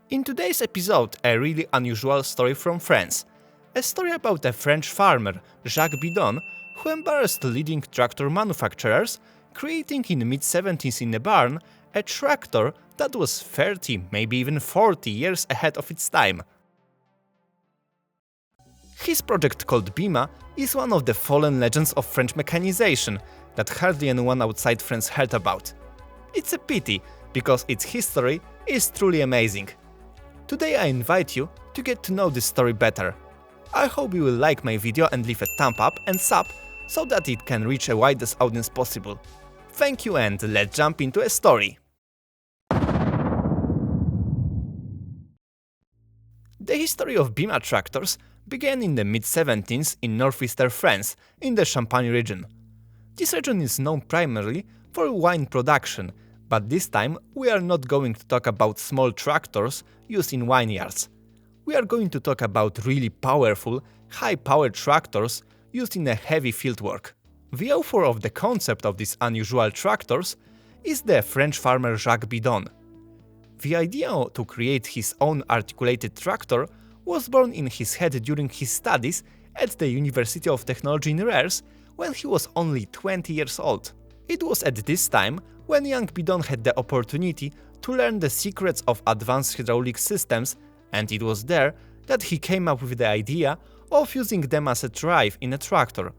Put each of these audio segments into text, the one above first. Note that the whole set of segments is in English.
In today's episode, a really unusual story from France. A story about a French farmer, Jacques Bidon, who embarrassed leading tractor manufacturers, creating in the mid-70s in a barn a tractor that was 30, maybe even 40 years ahead of its time. His project called BIMA is one of the fallen legends of French mechanization that hardly anyone outside France heard about. It's a pity, because its history is truly amazing. Today I invite you to get to know this story better. I hope you will like my video and leave a thumb up and sub so that it can reach a widest audience possible. Thank you, and let's jump into a story. The history of BIMA Tractors began in the mid-70s in northeastern France, in the Champagne region. This region is known primarily for wine production, but this time we are not going to talk about small tractors used in vineyards. We are going to talk about really powerful, high-powered tractors used in a heavy fieldwork. The author of the concept of these unusual tractors is the French farmer Jacques Bidon. The idea to create his own articulated tractor was born in his head during his studies at the University of Technology in Reims when he was only 20 years old. It was at this time when young Bidon had the opportunity to learn the secrets of advanced hydraulic systems, and it was there that he came up with the idea of using them as a drive in a tractor.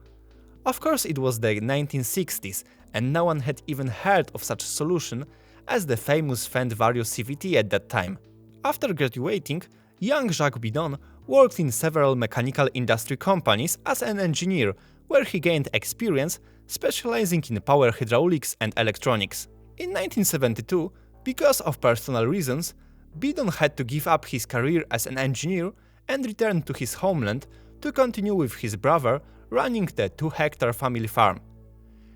Of course, it was the 1960s, and no one had even heard of such a solution as the famous Fendt Vario CVT at that time. After graduating, young Jacques Bidon worked in several mechanical industry companies as an engineer, where he gained experience specializing in power hydraulics and electronics. In 1972, because of personal reasons, Bidon had to give up his career as an engineer and return to his homeland to continue with his brother running the 2-hectare family farm.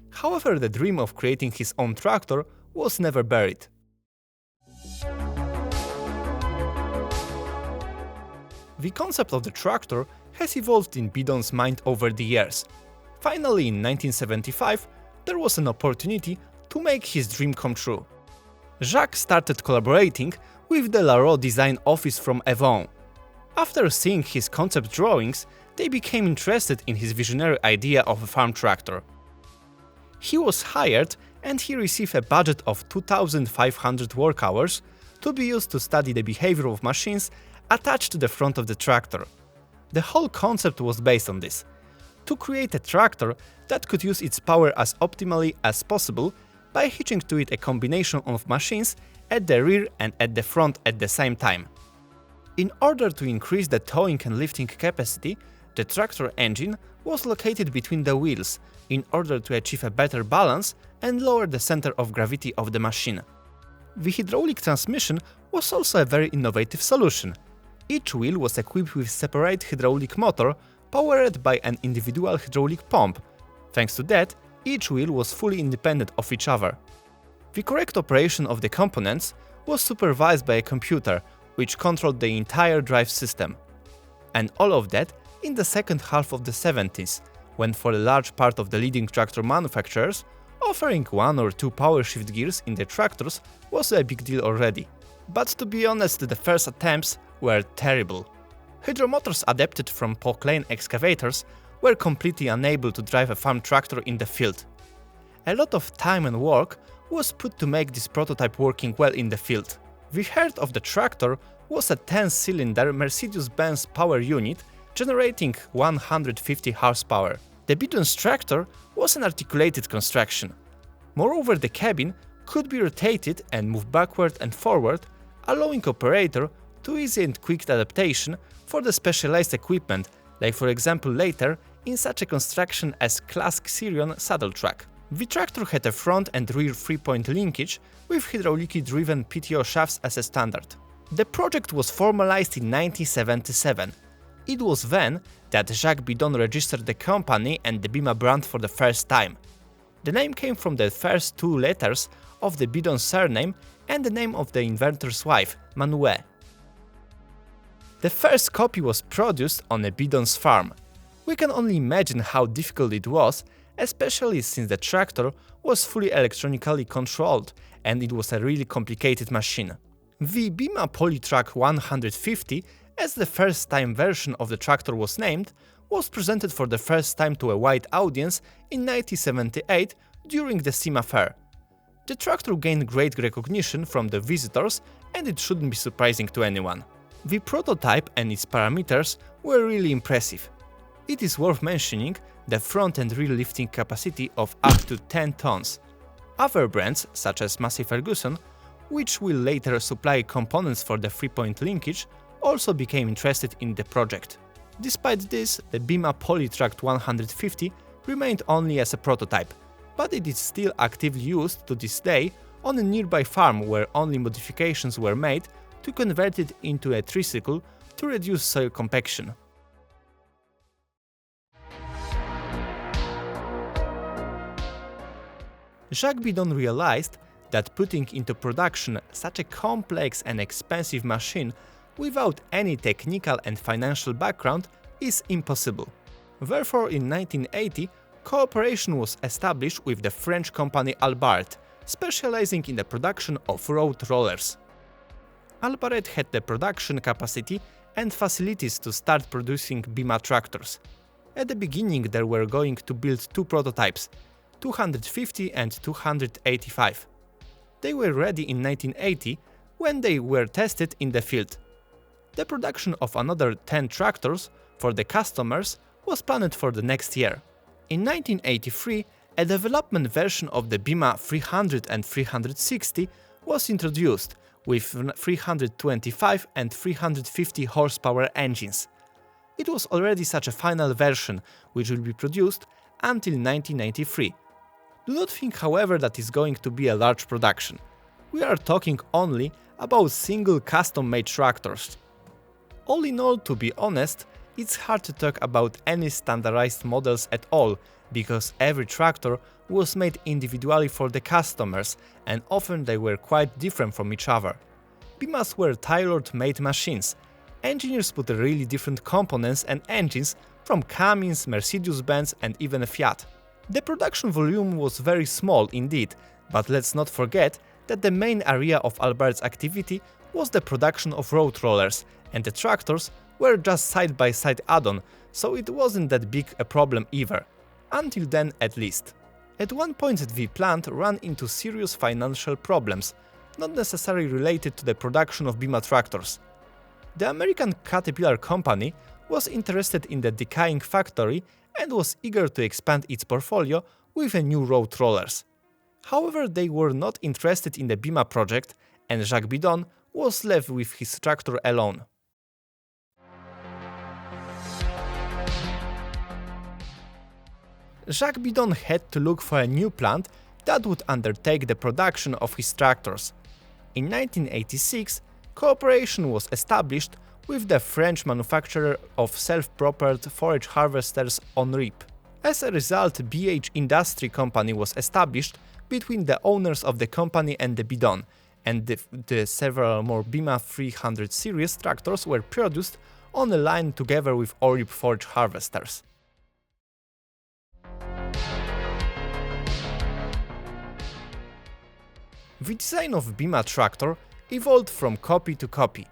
However, the dream of creating his own tractor was never buried. The concept of the tractor has evolved in Bidon's mind over the years. Finally, in 1975, there was an opportunity to make his dream come true. Jacques started collaborating with the Larot design office from Avon. After seeing his concept drawings, they became interested in his visionary idea of a farm tractor. He was hired and he received a budget of 2,500 work hours to be used to study the behavior of machines attached to the front of the tractor. The whole concept was based on this: to create a tractor that could use its power as optimally as possible by hitching to it a combination of machines at the rear and at the front at the same time. In order to increase the towing and lifting capacity, the tractor engine was located between the wheels in order to achieve a better balance and lower the center of gravity of the machine. The hydraulic transmission was also a very innovative solution. Each wheel was equipped with a separate hydraulic motor powered by an individual hydraulic pump. Thanks to that, each wheel was fully independent of each other. The correct operation of the components was supervised by a computer, which controlled the entire drive system. And all of that in the second half of the 70s, when for a large part of the leading tractor manufacturers, offering 1 or 2 power shift gears in their tractors was a big deal already. But to be honest, the first attempts were terrible. Hydromotors adapted from Polytrac excavators were completely unable to drive a farm tractor in the field. A lot of time and work was put to make this prototype working well in the field. The heart of the tractor was a 10-cylinder Mercedes-Benz power unit generating 150 horsepower. The Bidon's tractor was an articulated construction. Moreover, the cabin could be rotated and moved backward and forward, allowing operator to easy and quick adaptation for the specialized equipment, like for example later in such a construction as Class Xerion saddle track. The tractor had a front and rear 3-point linkage with hydraulically driven PTO shafts as a standard. The project was formalized in 1977. It was then that Jacques Bidon registered the company and the BIMA brand for the first time. The name came from the first 2 letters of the Bidon surname and the name of the inventor's wife, Manuel. The first copy was produced on a Bidon's farm. We can only imagine how difficult it was, especially since the tractor was fully electronically controlled and it was a really complicated machine. The BIMA Polytrac 150, as the first-time version of the tractor was named, was presented for the first time to a wide audience in 1978 during the SEMA fair. The tractor gained great recognition from the visitors, and it shouldn't be surprising to anyone. The prototype and its parameters were really impressive. It is worth mentioning the front and rear lifting capacity of up to 10 tons. Other brands, such as Massey Ferguson, which will later supply components for the 3-point linkage, also became interested in the project. Despite this, the BIMA Polytrac 150 remained only as a prototype, but it is still actively used to this day on a nearby farm where only modifications were made to convert it into a tricycle to reduce soil compaction. Jacques Bidon realized that putting into production such a complex and expensive machine without any technical and financial background is impossible. Therefore, in 1980, cooperation was established with the French company Albaret, specializing in the production of road rollers. Albaret had the production capacity and facilities to start producing BIMA tractors. At the beginning, they were going to build two prototypes, 250 and 285. They were ready in 1980 when they were tested in the field. The production of another 10 tractors for the customers was planned for the next year. In 1983, a development version of the BIMA 300 and 360 was introduced with 325 and 350 horsepower engines. It was already such a final version which will be produced until 1993. Do not think, however, that is going to be a large production. We are talking only about single custom-made tractors. All in all, to be honest, it's hard to talk about any standardized models at all, because every tractor was made individually for the customers, and often they were quite different from each other. BIMAs were tailored-made machines. Engineers put really different components and engines from Cummins, Mercedes-Benz and even Fiat. The production volume was very small indeed, but let's not forget that the main area of Albaret's activity was the production of road rollers, and the tractors were just side-by-side add-on, so it wasn't that big a problem either. Until then, at least. At one point the plant ran into serious financial problems, not necessarily related to the production of BIMA tractors. The American Caterpillar company was interested in the decaying factory and was eager to expand its portfolio with a new road rollers. However, they were not interested in the BIMA project, and Jacques Bidon was left with his tractor alone. Jacques Bidon had to look for a new plant that would undertake the production of his tractors. In 1986, cooperation was established with the French manufacturer of self-propelled forage harvesters OnRip. As a result, BH Industrie company was established between the owners of the company and the Bidon, and the several more BIMA 300 series tractors were produced on a line together with OnRip forage harvesters. The design of BIMA tractor evolved from copy to copy.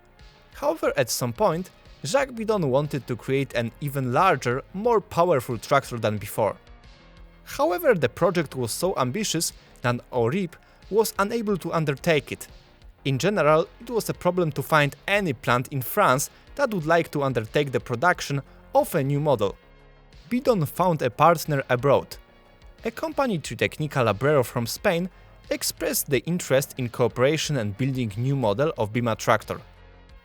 However, at some point, Jacques Bidon wanted to create an even larger, more powerful tractor than before. However, the project was so ambitious that OnRip was unable to undertake it. In general, it was a problem to find any plant in France that would like to undertake the production of a new model. Bidon found a partner abroad. A company Technical Labrero from Spain expressed the interest in cooperation and building new model of BIMA tractor.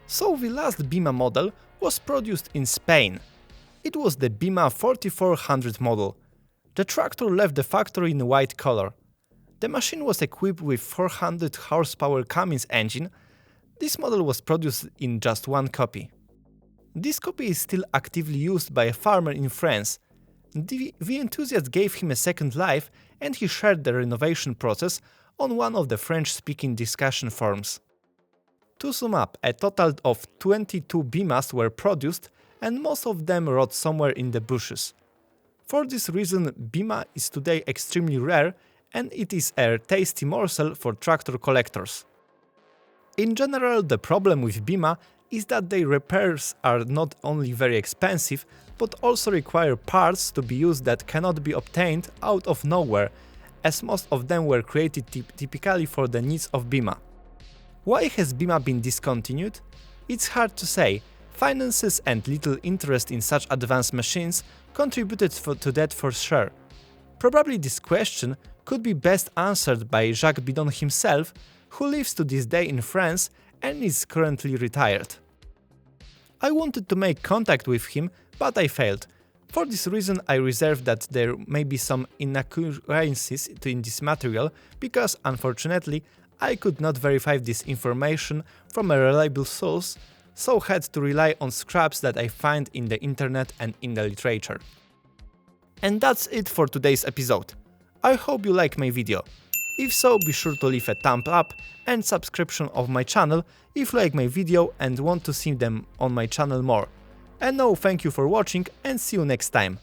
So the last BIMA model was produced in Spain. It was the BIMA 4400 model. The tractor left the factory in white color. The machine was equipped with 400 horsepower Cummins engine. This model was produced in just one copy. This copy is still actively used by a farmer in France. The enthusiast gave him a second life, and he shared the renovation process on one of the French-speaking discussion forums. To sum up, a total of 22 BIMAs were produced, and most of them rot somewhere in the bushes. For this reason, BIMA is today extremely rare, and it is a tasty morsel for tractor collectors. In general, the problem with BIMA is that their repairs are not only very expensive, but also require parts to be used that cannot be obtained out of nowhere, as most of them were created typically for the needs of BIMA. Why has BIMA been discontinued? It's hard to say. Finances and little interest in such advanced machines contributed to that for sure. Probably this question could be best answered by Jacques Bidon himself, who lives to this day in France and is currently retired. I wanted to make contact with him, but I failed. For this reason I reserve that there may be some inaccuracies in this material, because unfortunately I could not verify this information from a reliable source, so had to rely on scraps that I find in the internet and in the literature. And that's it for today's episode. I hope you like my video. If so, be sure to leave a thumb up and subscription of my channel if you like my video and want to see them on my channel more. And now thank you for watching and see you next time.